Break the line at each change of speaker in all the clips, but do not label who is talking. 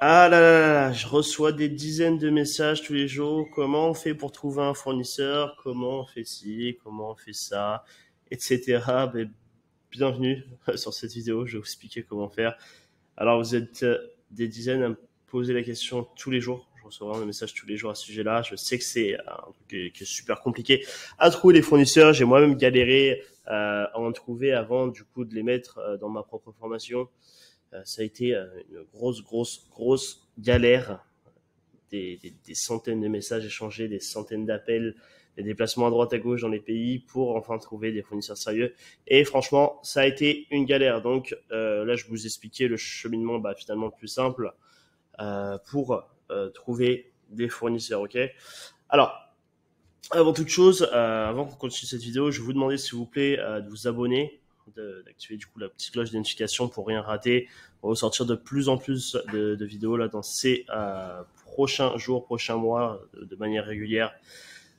Ah là là là là, je reçois des dizaines de messages tous les jours. Comment on fait pour trouver un fournisseur? Comment on fait ci? Comment on fait ça? Etc. Ben, bienvenue sur cette vidéo. Je vais vous expliquer comment faire. Alors, vous êtes des dizaines à me poser la question tous les jours. Je reçois vraiment des messages tous les jours à ce sujet-là. Je sais que c'est un truc qui est super compliqué à trouver les fournisseurs. J'ai moi-même galéré à en trouver avant, du coup, de les mettre dans ma propre formation. Ça a été une grosse galère, des centaines de messages échangés, des centaines d'appels, des déplacements à droite à gauche dans les pays pour enfin trouver des fournisseurs sérieux. Et franchement, ça a été une galère. Donc là, je vous expliquais le cheminement finalement le plus simple pour trouver des fournisseurs. Ok. Alors, avant toute chose, avant qu'on continue cette vidéo, je vais vous demander s'il vous plaît de vous abonner, d'activer du coup la petite cloche de notification pour rien rater. On va sortir de plus en plus de vidéos là dans ces prochains jours, prochains mois, de manière régulière.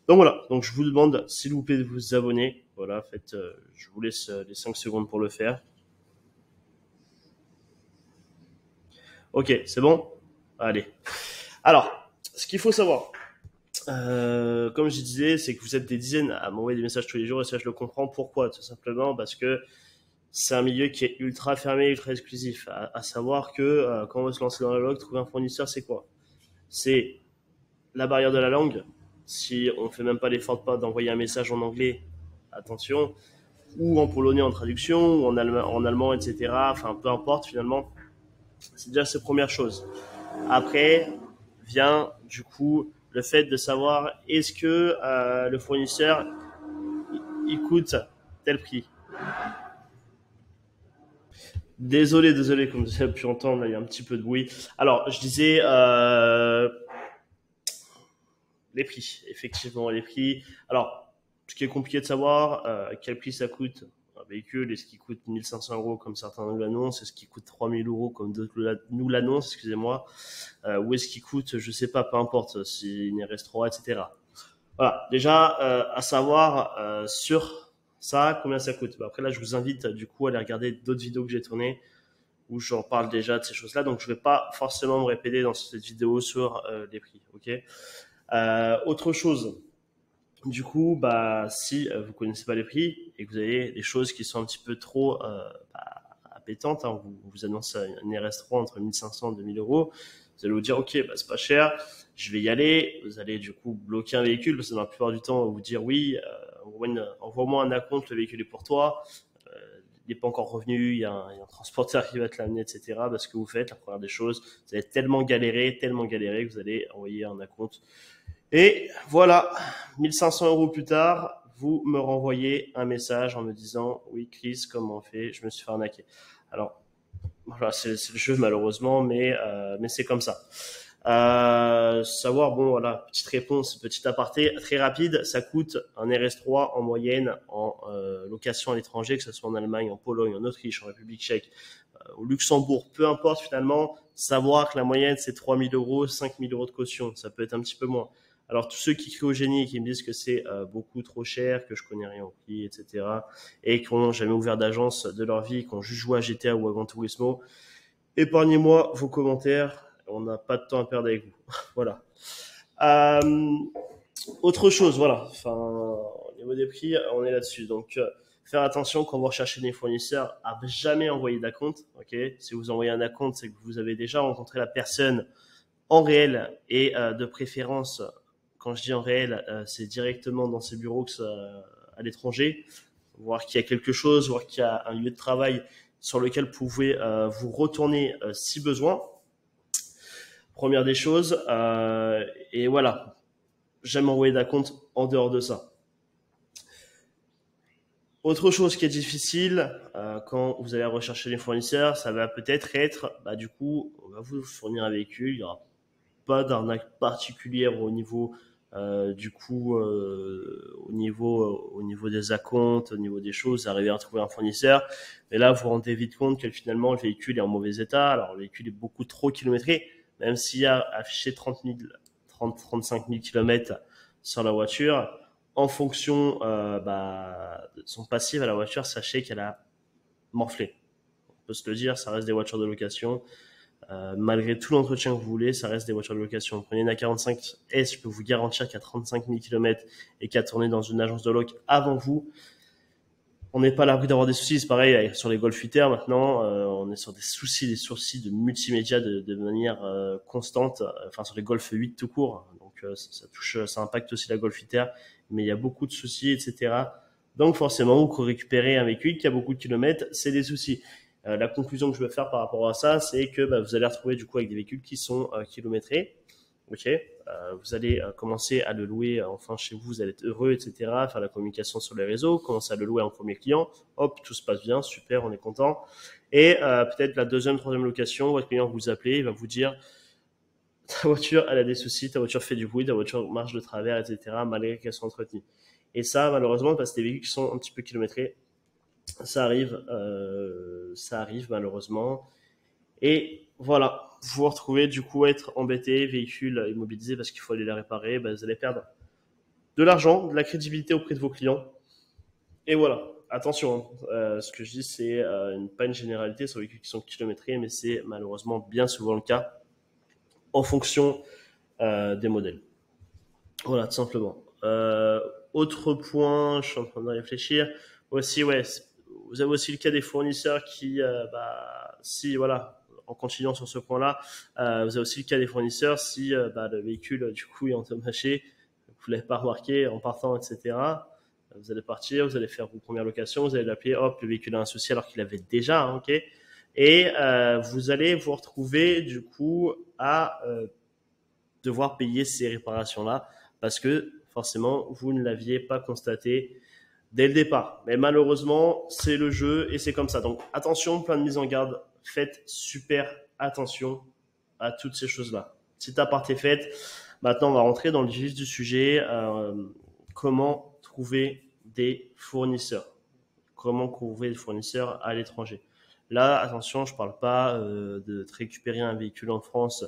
Donc voilà, donc je vous demande s'il vous plaît de vous abonner. Voilà, faites, je vous laisse les 5 secondes pour le faire. Ok, c'est bon? Allez. Alors, ce qu'il faut savoir, comme je disais, c'est que vous êtes des dizaines à m'envoyer des messages tous les jours et ça je le comprends. Pourquoi? Tout simplement parce que c'est un milieu qui est ultra fermé, ultra exclusif. À savoir que quand on veut se lancer dans la log, trouver un fournisseur, c'est quoi? C'est la barrière de la langue. Si on ne fait même pas l'effort d'envoyer un message en anglais, attention, ou en polonais en traduction, ou en allemand, etc. Enfin, peu importe finalement. C'est déjà ces premières choses. Après vient du coup le fait de savoir est-ce que le fournisseur il coûte tel prix. Désolé, comme vous avez pu entendre, là, il y a un petit peu de bruit. Alors, je disais les prix, effectivement, les prix. Alors, ce qui est compliqué de savoir, quel prix ça coûte un véhicule, est-ce qu'il coûte 1 500 € comme certains nous l'annoncent, est-ce qu'il coûte 3 000 € comme d'autres nous l'annoncent, excusez-moi, ou est-ce qu'il coûte, je sais pas, peu importe, si une RS3, etc. Voilà, déjà, à savoir sur ça, combien ça coûte. Après, là, je vous invite du coup à aller regarder d'autres vidéos que j'ai tournées où j'en parle déjà de ces choses-là. Donc, je ne vais pas forcément me répéter dans cette vidéo sur les prix. Ok. Autre chose. Du coup, si vous connaissez pas les prix et que vous avez des choses qui sont un petit peu trop appétantes, hein, vous annoncez une RS3 entre 1500 et 2000 €, vous allez vous dire, ok, c'est pas cher, je vais y aller. Vous allez du coup bloquer un véhicule parce que dans la plupart du temps, on va vous dire oui, envoie-moi un acompte, le véhicule est pour toi. Il n'est pas encore revenu, il y a un transporteur qui va te l'amener, etc. Parce que vous faites, la première des choses, vous allez tellement galérer que vous allez envoyer un acompte. Et voilà, 1500 € plus tard, vous me renvoyez un message en me disant oui Chris, comment on fait? Je me suis fait arnaquer. Alors voilà, c'est le jeu malheureusement, mais c'est comme ça. Savoir, bon voilà, petite réponse, petit aparté très rapide, ça coûte un RS3 en moyenne en location à l'étranger, que ce soit en Allemagne, en Pologne, en Autriche, en République tchèque, au Luxembourg, peu importe finalement, savoir que la moyenne c'est 3 000 €, 5 000 € de caution, ça peut être un petit peu moins. Alors tous ceux qui crient au génie et qui me disent que c'est beaucoup trop cher, que je connais rien au prix, etc., et qui n'ont jamais ouvert d'agence de leur vie, qui ont juste joué à GTA ou à Gran Turismo, épargnez-moi vos commentaires, on n'a pas de temps à perdre avec vous. Voilà. Euh, Autre chose, voilà. Enfin, au niveau des prix, on est là-dessus. Donc, faire attention quand vous recherchez des fournisseurs à jamais envoyer d'acompte. Ok. Si vous envoyez un acompte, c'est que vous avez déjà rencontré la personne en réel et de préférence, quand je dis en réel, c'est directement dans ses bureaux que ça, à l'étranger, voir qu'il y a quelque chose, voir qu'il y a un lieu de travail sur lequel vous pouvez vous retourner si besoin. Première des choses. Et voilà, jamais envoyer d'acompte en dehors de ça. Autre chose qui est difficile quand vous allez rechercher les fournisseurs, ça va peut-être être, du coup, on va vous fournir un véhicule, il n'y aura pas d'arnaque particulière au niveau au niveau des acomptes, au niveau des choses, arriver à trouver un fournisseur. Mais là, vous vous rendez vite compte que finalement, le véhicule est en mauvais état. Alors, le véhicule est beaucoup trop kilométré, même s'il y a affiché 35 000 kilomètres sur la voiture. En fonction de son passif à la voiture, sachez qu'elle a morflé. On peut se le dire, ça reste des voitures de location. Malgré tout l'entretien que vous voulez, ça reste des voitures de location. Prenez une A45S, je peux vous garantir qu'à 35 000 km et qu'à tourner dans une agence de loc avant vous, on n'est pas à l'abri d'avoir des soucis. C'est pareil sur les Golf 8R maintenant, on est sur des soucis de multimédia de manière constante. Enfin sur les Golf 8 tout court. Donc ça impacte aussi la Golf 8R, mais il y a beaucoup de soucis, etc. Donc forcément, vous récupérez un véhicule qui a beaucoup de kilomètres, c'est des soucis. La conclusion que je veux faire par rapport à ça, c'est que vous allez retrouver du coup avec des véhicules qui sont kilométrés. Ok, vous allez commencer à le louer enfin chez vous, vous allez être heureux, etc. Faire la communication sur les réseaux, commencer à le louer en premier client. Hop, tout se passe bien, super, on est content. Et peut-être la deuxième, troisième location, votre client vous appelle, il va vous dire ta voiture, elle a des soucis, ta voiture fait du bruit, ta voiture marche de travers, etc. Malgré qu'elle soit entretenue. Et ça, malheureusement, parce que des véhicules qui sont un petit peu kilométrés, ça arrive malheureusement. Et voilà, vous vous retrouvez du coup à être embêté, véhicule immobilisé parce qu'il faut aller les réparer, vous allez perdre de l'argent, de la crédibilité auprès de vos clients. Et voilà, attention, ce que je dis c'est pas une généralité sur les véhicules qui sont kilométrés, mais c'est malheureusement bien souvent le cas en fonction des modèles. Voilà, tout simplement. Autre point, je suis en train de réfléchir. Aussi, ouais, vous avez aussi le cas des fournisseurs qui, si, voilà, en continuant sur ce point-là, vous avez aussi le cas des fournisseurs si le véhicule, du coup, est endommagé, vous l'avez pas remarqué en partant, etc. Vous allez partir, vous allez faire vos premières locations, vous allez l'appeler, hop, le véhicule a un souci alors qu'il avait déjà, hein, ok. Et vous allez vous retrouver, du coup, à devoir payer ces réparations-là parce que forcément, vous ne l'aviez pas constaté dès le départ. Mais malheureusement, c'est le jeu et c'est comme ça. Donc attention, plein de mises en garde. Faites super attention à toutes ces choses-là. Cette part est faite. Maintenant, on va rentrer dans le vif du sujet. Comment trouver des fournisseurs? Comment trouver des fournisseurs à l'étranger? Là, attention, je ne parle pas de récupérer un véhicule en France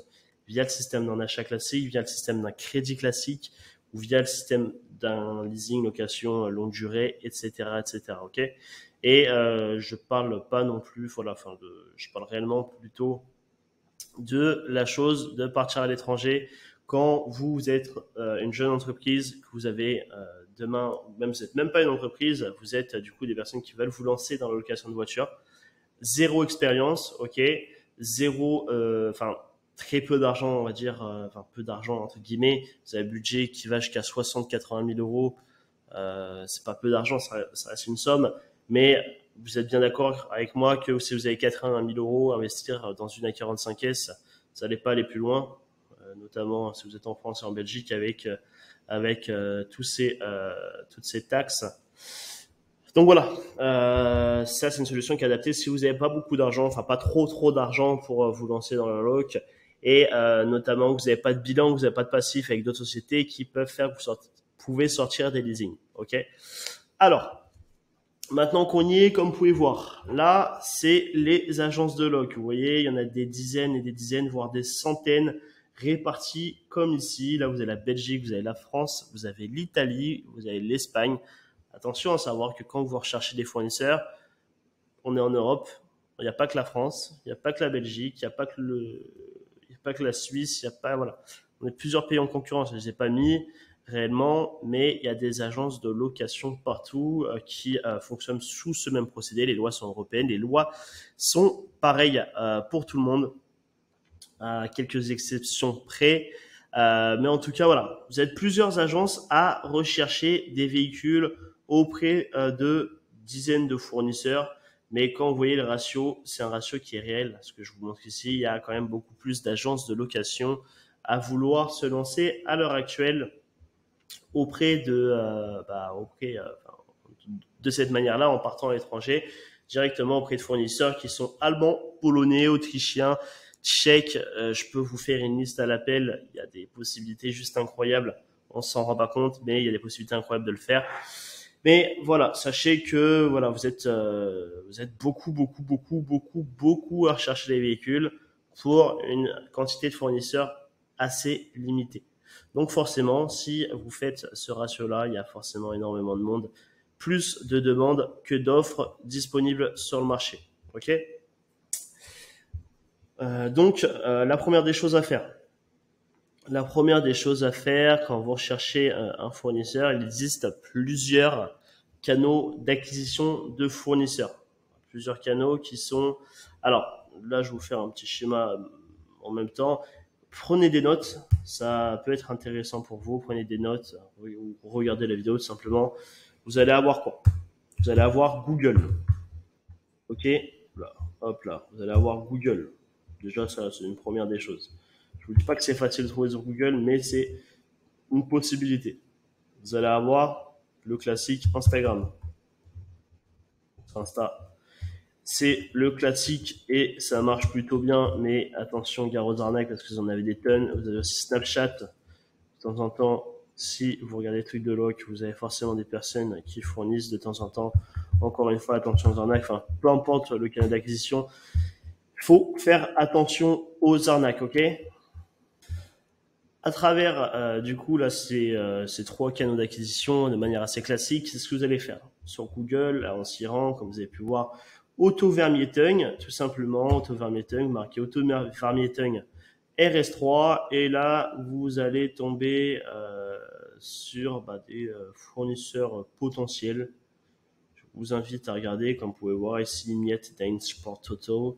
via le système d'un achat classique, via le système d'un crédit classique ou via le système d'un leasing, location longue durée, etc., etc. Ok. Et je parle pas non plus, voilà, je parle réellement plutôt de la chose de partir à l'étranger quand vous êtes une jeune entreprise, que vous avez demain, même vous n'êtes même pas une entreprise, vous êtes du coup des personnes qui veulent vous lancer dans la location de voiture, zéro expérience, ok, zéro, très peu d'argent, on va dire, peu d'argent entre guillemets. Vous avez un budget qui va jusqu'à 60-80 000 euros. C'est pas peu d'argent, ça reste une somme, mais vous êtes bien d'accord avec moi que si vous avez 80 000 euros, investir dans une A45S, ça n'allait pas aller plus loin, notamment si vous êtes en France et en Belgique avec toutes ces taxes. Donc voilà, ça c'est une solution qui est adaptée si vous n'avez pas beaucoup d'argent, enfin pas trop d'argent pour vous lancer dans la loc, et notamment que vous n'avez pas de bilan, que vous n'avez pas de passif avec d'autres sociétés qui peuvent faire que vous pouvez sortir des leasings. Ok. Alors, maintenant qu'on y est, comme vous pouvez voir, là c'est les agences de loc. Vous voyez, il y en a des dizaines et des dizaines, voire des centaines réparties comme ici. Là vous avez la Belgique, vous avez la France, vous avez l'Italie, vous avez l'Espagne. Attention à savoir que quand vous recherchez des fournisseurs, on est en Europe, il n'y a pas que la France, il n'y a pas que la Belgique, il n'y a pas que la Suisse, il n'y a pas, voilà. On est plusieurs pays en concurrence, je ne les ai pas mis réellement, mais il y a des agences de location partout qui fonctionnent sous ce même procédé. Les lois sont européennes, les lois sont pareilles pour tout le monde, à quelques exceptions près. Mais en tout cas, voilà, vous êtes plusieurs agences à rechercher des véhicules auprès de dizaines de fournisseurs. Mais quand vous voyez le ratio, c'est un ratio qui est réel. Ce que je vous montre ici, il y a quand même beaucoup plus d'agences de location à vouloir se lancer à l'heure actuelle auprès de cette manière-là, en partant à l'étranger, directement auprès de fournisseurs qui sont allemands, polonais, autrichiens, tchèques. Je peux vous faire une liste à l'appel. Il y a des possibilités juste incroyables. On s'en rend pas compte, mais il y a des possibilités incroyables de le faire. Mais voilà, sachez que voilà, vous êtes beaucoup à rechercher les véhicules pour une quantité de fournisseurs assez limitée. Donc forcément, si vous faites ce ratio-là, il y a forcément énormément de monde, plus de demandes que d'offres disponibles sur le marché. Ok ? La première des choses à faire. La première des choses à faire quand vous recherchez un fournisseur, il existe plusieurs canaux d'acquisition de fournisseurs. Plusieurs canaux qui sont... Alors, là, je vais vous faire un petit schéma en même temps. Prenez des notes, ça peut être intéressant pour vous. Prenez des notes ou regardez la vidéo tout simplement. Vous allez avoir quoi? Vous allez avoir Google. Ok, là, hop là, vous allez avoir Google. Déjà, ça, c'est une première des choses. Je vous dis pas que c'est facile de trouver sur Google, mais c'est une possibilité. Vous allez avoir le classique Instagram. Insta. C'est le classique et ça marche plutôt bien, mais attention, gare aux arnaques parce que vous en avez des tonnes. Vous avez aussi Snapchat. De temps en temps, si vous regardez des trucs de loc, vous avez forcément des personnes qui fournissent de temps en temps. Encore une fois, attention aux arnaques. Enfin, peu importe le canal d'acquisition, il faut faire attention aux arnaques, ok? À travers, du coup, là, ces trois canaux d'acquisition de manière assez classique, c'est ce que vous allez faire. Sur Google, là, en s'y rend, comme vous avez pu voir, Auto-Vermietung, tout simplement, Auto-Vermietung, marqué Auto-Vermietung RS3, et là, vous allez tomber sur des fournisseurs potentiels. Je vous invite à regarder, comme vous pouvez voir ici, Miette, Dain, Sport Toto.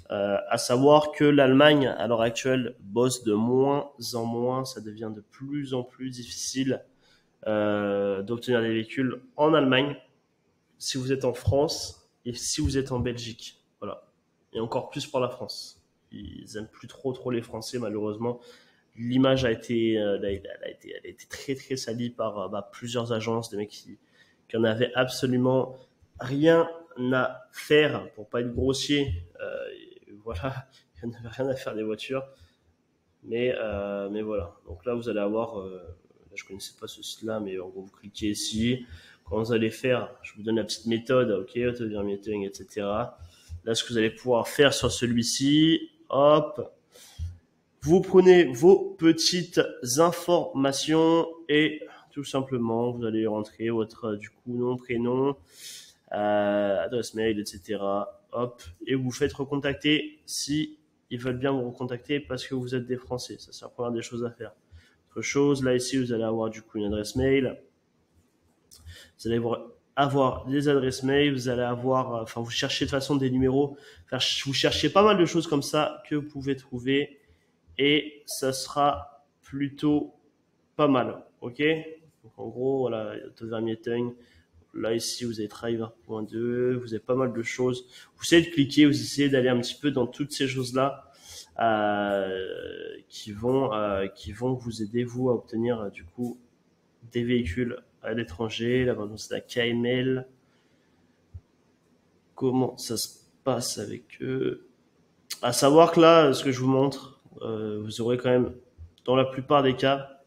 À savoir que l'Allemagne, à l'heure actuelle, bosse de moins en moins. Ça devient de plus en plus difficile d'obtenir des véhicules en Allemagne si vous êtes en France et si vous êtes en Belgique. Voilà. Et encore plus pour la France. Ils aiment plus trop les Français, malheureusement. L'image elle a été très très salie par plusieurs agences, des mecs qui en avaient absolument rien à faire, pour pas être grossier. Voilà, il n'y en avait rien à faire des voitures. Mais voilà. Donc là, vous allez avoir, là, je connaissais pas ce site-là, mais en gros, vous cliquez ici. Quand vous allez faire, je vous donne la petite méthode, ok, auto-vermietung, etc. Là, ce que vous allez pouvoir faire sur celui-ci, hop, vous prenez vos petites informations et tout simplement, vous allez rentrer votre du coup nom, prénom, adresse mail, etc. Hop, et vous faites recontacter si ils veulent bien vous recontacter parce que vous êtes des Français. Ça, c'est la première des choses à faire. Autre chose, là ici, vous allez avoir du coup une adresse mail. Vous allez avoir des adresses mail, vous allez avoir, enfin, vous cherchez de toute façon des numéros. Enfin, vous cherchez pas mal de choses comme ça que vous pouvez trouver et ça sera plutôt pas mal, ok? Donc en gros, voilà, Auto-Vermietung. Là, ici, vous avez Driver.2, vous avez pas mal de choses. Vous essayez de cliquer, vous essayez d'aller un petit peu dans toutes ces choses-là qui vont vous aider, vous, à obtenir du coup des véhicules à l'étranger. Là, par exemple, c'est la KML. Comment ça se passe avec eux? À savoir que là, ce que je vous montre, vous aurez quand même, dans la plupart des cas,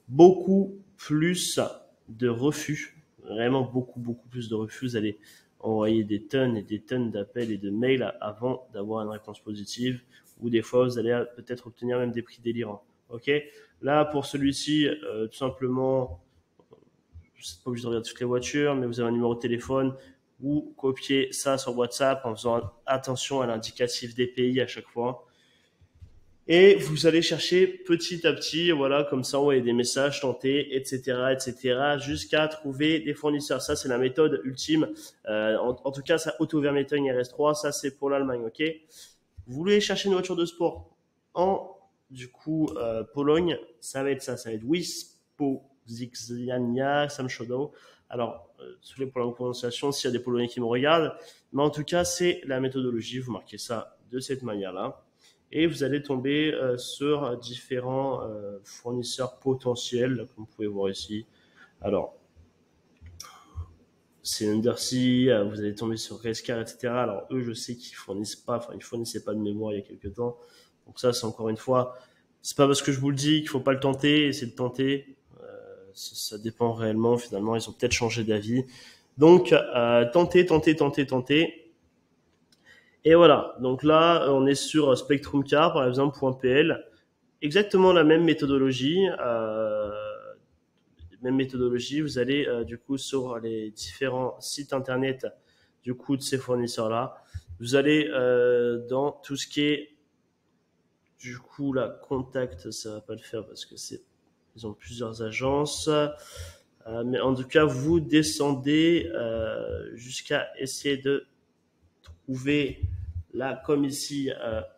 beaucoup plus de refus, vraiment beaucoup plus de refus. Vous allez envoyer des tonnes et des tonnes d'appels et de mails avant d'avoir une réponse positive, ou des fois vous allez peut-être obtenir même des prix délirants. Ok, là pour celui-ci, tout simplement, vous n'êtes pas obligé de regarder toutes les voitures, mais vous avez un numéro de téléphone. Vous copiez ça sur WhatsApp en faisant attention à l'indicatif des pays à chaque fois. Et vous allez chercher petit à petit, voilà, comme ça, envoyer des messages, tenter, etc., jusqu'à trouver des fournisseurs. Ça, c'est la méthode ultime. En tout cas, ça, Auto-Vermietung RS3, ça, c'est pour l'Allemagne, ok? Vous voulez chercher une voiture de sport en, du coup, Pologne, ça va être ça. Ça va être Wispoziania Samshodo. Alors, désolé pour la prononciation, s'il y a des Polonais qui me regardent. Mais en tout cas, c'est la méthodologie. Vous marquez ça de cette manière-là. Et vous allez tomber sur différents fournisseurs potentiels, comme vous pouvez voir ici. Alors, c'est Undersea, vous allez tomber sur Rescar, etc. Alors, eux, je sais qu'ils fournissent pas, enfin, ils fournissaient pas de mémoire il y a quelques temps. Donc ça, c'est encore une fois, c'est pas parce que je vous le dis qu'il faut pas le tenter, essayez de tenter. Ça dépend réellement, finalement, ils ont peut-être changé d'avis. Donc, tentez. Et voilà, donc là, on est sur Spectrum Car, par exemple, .pl. Exactement la même méthodologie. Vous allez du coup sur les différents sites internet du coup de ces fournisseurs-là. Vous allez dans tout ce qui est Du coup, la contact, ça va pas le faire parce que ils ont plusieurs agences. Mais en tout cas, vous descendez jusqu'à essayer de trouver là, comme ici,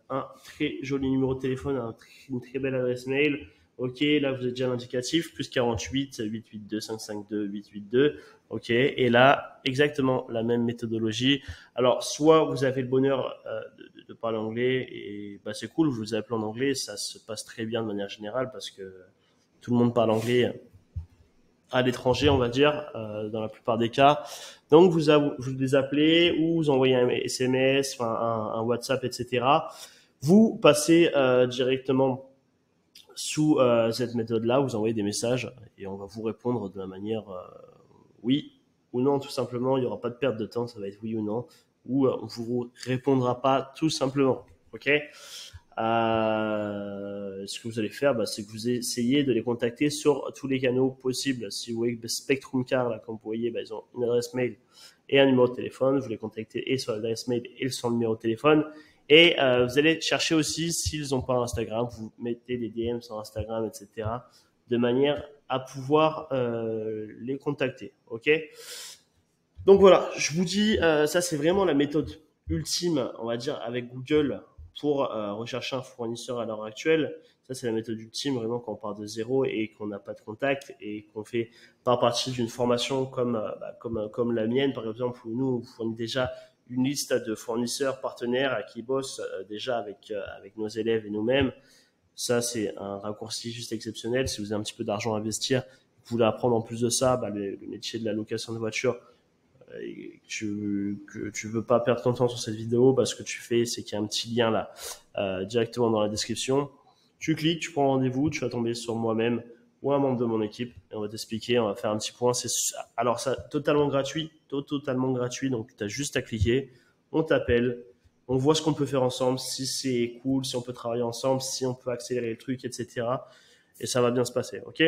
un très joli numéro de téléphone, une très belle adresse mail. Ok, là vous avez déjà l'indicatif, plus 48 882 552 882. Ok, et là, exactement la même méthodologie. Alors, soit vous avez le bonheur de parler anglais, et bah, c'est cool, vous appelez en anglais, ça se passe très bien de manière générale parce que tout le monde parle anglais à l'étranger, on va dire, dans la plupart des cas. Donc, vous les appelez ou vous envoyez un SMS, enfin un WhatsApp, etc. Vous passez directement sous cette méthode-là, vous envoyez des messages et on va vous répondre de la manière oui ou non, tout simplement. Il n'y aura pas de perte de temps, ça va être oui ou non, ou on vous répondra pas tout simplement. Ok. Ce que vous allez faire, bah, c'est que vous essayez de les contacter sur tous les canaux possibles. Si vous voyez que Spectrum Car, là, comme vous voyez, bah, ils ont une adresse mail et un numéro de téléphone. Vous les contactez et sur l'adresse mail et sur le numéro de téléphone. Et vous allez chercher aussi, s'ils n'ont pas Instagram, vous mettez des DM sur Instagram, etc., de manière à pouvoir les contacter. Ok. Donc voilà, je vous dis, ça c'est vraiment la méthode ultime, on va dire, avec Google pour rechercher un fournisseur à l'heure actuelle. Ça c'est la méthode ultime, vraiment quand on part de zéro et qu'on n'a pas de contact et qu'on fait pas partie d'une formation comme la mienne, par exemple, où nous on fournit déjà une liste de fournisseurs partenaires qui bossent déjà avec nos élèves et nous-mêmes. Ça c'est un raccourci juste exceptionnel. Si vous avez un petit peu d'argent à investir, vous voulez apprendre en plus de ça, le métier de la location de voiture, et que tu veux pas perdre ton temps sur cette vidéo, bah, ce que tu fais, c'est qu'il y a un petit lien là, directement dans la description. Tu cliques, tu prends rendez-vous, tu vas tomber sur moi-même ou un membre de mon équipe et on va t'expliquer, on va faire un petit point. Alors ça, totalement gratuit, totalement gratuit, donc tu as juste à cliquer, on t'appelle, on voit ce qu'on peut faire ensemble, si c'est cool, si on peut travailler ensemble, si on peut accélérer le truc, etc. Et ça va bien se passer, ok?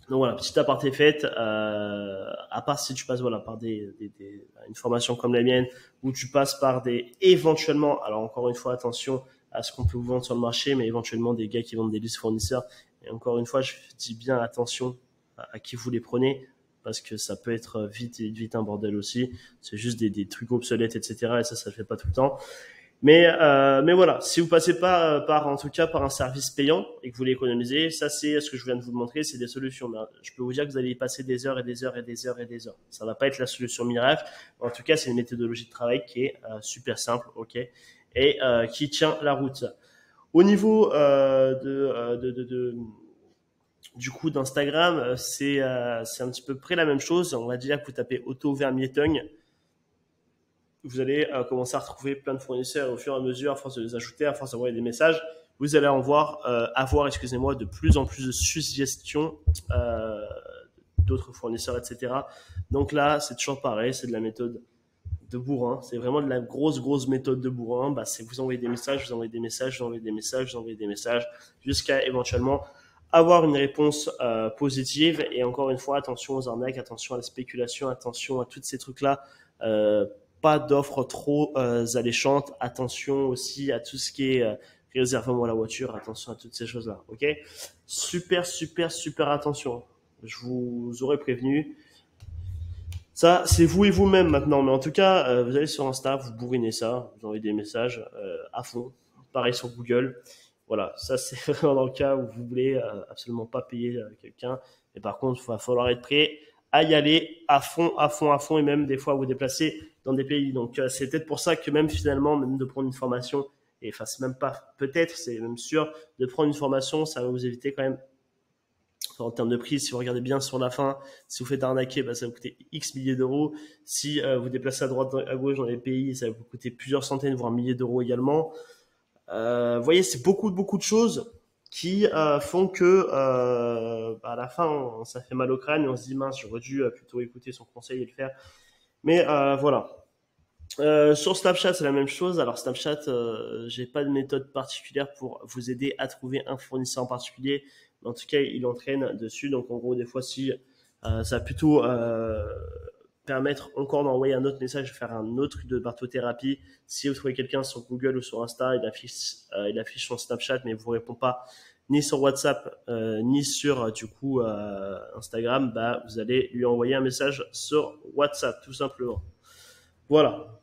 Donc voilà, petite aparté faite, à part si tu passes voilà, par une formation comme la mienne, où tu passes par éventuellement, alors encore une fois, attention à ce qu'on peut vous vendre sur le marché, mais éventuellement des gars qui vendent des listes fournisseurs. Et encore une fois, je dis bien attention à qui vous les prenez, parce que ça peut être vite un bordel aussi. C'est juste des trucs obsolètes, etc. Et ça le fait pas tout le temps. Mais voilà, si vous passez pas en tout cas par un service payant et que vous voulez économiser, ça c'est ce que je viens de vous montrer, c'est des solutions. Mais je peux vous dire que vous allez y passer des heures et des heures et des heures et des heures. Ça va pas être la solution miracle. En tout cas, c'est une méthodologie de travail qui est super simple, ok, et qui tient la route. Au niveau du coup d'Instagram, c'est un petit peu près la même chose. On va dire que vous tapez Otto Vermietong, vous allez commencer à retrouver plein de fournisseurs au fur et à mesure, à force de les ajouter, à force d'envoyer des messages, vous allez avoir de plus en plus de suggestions d'autres fournisseurs, etc. Donc là, c'est toujours pareil, c'est de la méthode de bourrin, c'est vraiment de la grosse méthode de bourrin. Bah, c'est vous envoyez des messages, vous envoyez des messages, vous envoyez des messages, vous envoyez des messages, jusqu'à éventuellement avoir une réponse positive. Et encore une fois, attention aux arnaques, attention à la spéculation, attention à tous ces trucs-là. Pas d'offres trop alléchantes. Attention aussi à tout ce qui est réservement à la voiture. Attention à toutes ces choses-là. Ok. Super attention. Je vous aurais prévenu. Ça, c'est vous et vous-même maintenant. Mais en tout cas, vous allez sur Insta, vous bourrinez ça, vous envoyez des messages à fond. Pareil sur Google. Voilà, ça c'est vraiment dans le cas où vous voulez absolument pas payer quelqu'un. Et par contre, il va falloir être prêt à y aller à fond, et même des fois vous déplacer dans des pays. Donc c'est peut-être pour ça que même finalement, même de prendre une formation, et enfin c'est même pas peut-être, c'est même sûr, de prendre une formation, ça va vous éviter quand même en termes de prix. Si vous regardez bien sur la fin, si vous faites arnaquer, bah, ça va vous coûter X milliers d'euros. Si vous déplacez à droite, à gauche dans les pays, ça va vous coûter plusieurs centaines, voire milliers d'euros également. Vous voyez, c'est beaucoup de choses qui font que à la fin, ça fait mal au crâne et on se dit mince, j'aurais dû plutôt écouter son conseil et le faire. Mais voilà. Sur Snapchat, c'est la même chose. Alors Snapchat, j'ai pas de méthode particulière pour vous aider à trouver un fournisseur en particulier. Mais en tout cas, il entraîne dessus. Donc en gros, des fois, si ça a plutôt permettre encore d'envoyer un autre message, faire un autre truc de bartothérapie. Si vous trouvez quelqu'un sur Google ou sur Insta, il affiche son Snapchat, mais vous répond pas ni sur WhatsApp, ni sur du coup Instagram, bah, vous allez lui envoyer un message sur WhatsApp, tout simplement. Voilà.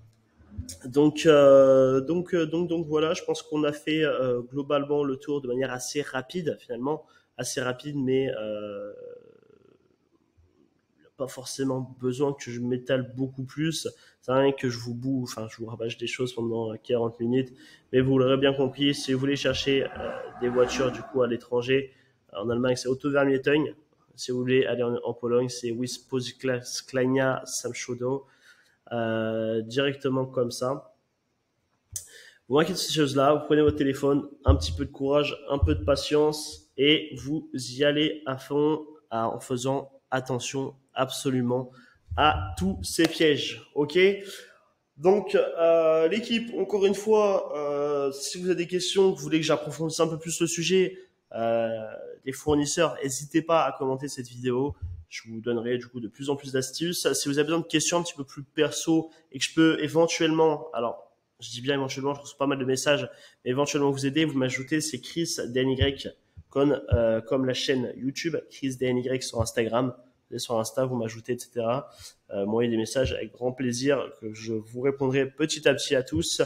Donc voilà, je pense qu'on a fait globalement le tour de manière assez rapide finalement, assez rapide, mais pas forcément besoin que je m'étale beaucoup plus. C'est rien que je vous bouffe, enfin je vous rabâche des choses pendant 40 minutes, mais vous l'aurez bien compris, si vous voulez chercher des voitures du coup à l'étranger, en Allemagne c'est Autovermietung, si vous voulez aller en Pologne c'est Wyspozklania Samochodow, directement comme ça. Vous inquiétez ces choses-là, vous prenez votre téléphone, un petit peu de courage, un peu de patience et vous y allez à fond en faisant attention absolument à tous ces pièges. Ok? Donc l'équipe, encore une fois, si vous avez des questions, vous voulez que j'approfondisse un peu plus le sujet, les fournisseurs, n'hésitez pas à commenter cette vidéo. Je vous donnerai du coup de plus en plus d'astuces. Si vous avez besoin de questions un petit peu plus perso et que je peux éventuellement, alors je dis bien éventuellement, je reçois pas mal de messages, mais éventuellement vous aider, vous m'ajoutez, c'est Chris DNY comme la chaîne YouTube, Chris DNY sur Instagram. Vous allez sur Insta, vous m'ajoutez, etc. M'envoyez des messages avec grand plaisir que je vous répondrai petit à petit à tous.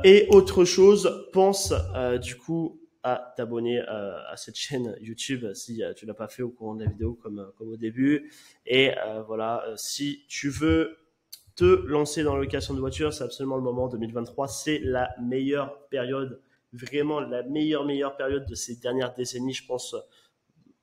Et autre chose, pense du coup à t'abonner à cette chaîne YouTube si tu l'as pas fait au courant de la vidéo comme au début. Et voilà, si tu veux te lancer dans la location de voiture, c'est absolument le moment. 2023, c'est la meilleure période, vraiment la meilleure période de ces dernières décennies, je pense,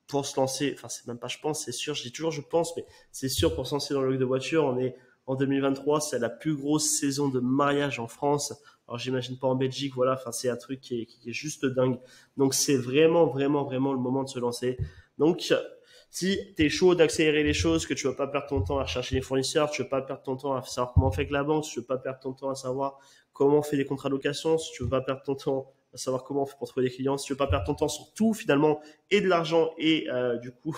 pour se lancer. Enfin, c'est même pas je pense, c'est sûr. Je dis toujours je pense, mais c'est sûr pour se lancer dans le loc de voiture. On est en 2023, c'est la plus grosse saison de mariage en France. Alors, j'imagine pas en Belgique, voilà. Enfin, c'est un truc qui est juste dingue. Donc, c'est vraiment le moment de se lancer. Donc, si tu es chaud d'accélérer les choses, que tu vas pas perdre ton temps à rechercher les fournisseurs, tu veux pas perdre ton temps à savoir comment on fait avec la banque, tu veux pas perdre ton temps à savoir comment on fait des contrats de location, si tu veux pas perdre ton temps à savoir comment on fait pour trouver des clients, si tu veux pas perdre ton temps sur tout finalement, et de l'argent et du coup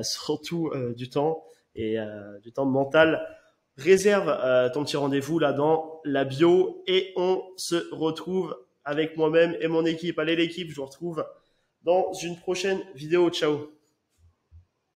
surtout du temps et du temps mental, réserve ton petit rendez-vous là dans la bio et on se retrouve avec moi-même et mon équipe. Allez l'équipe, je vous retrouve dans une prochaine vidéo. Ciao.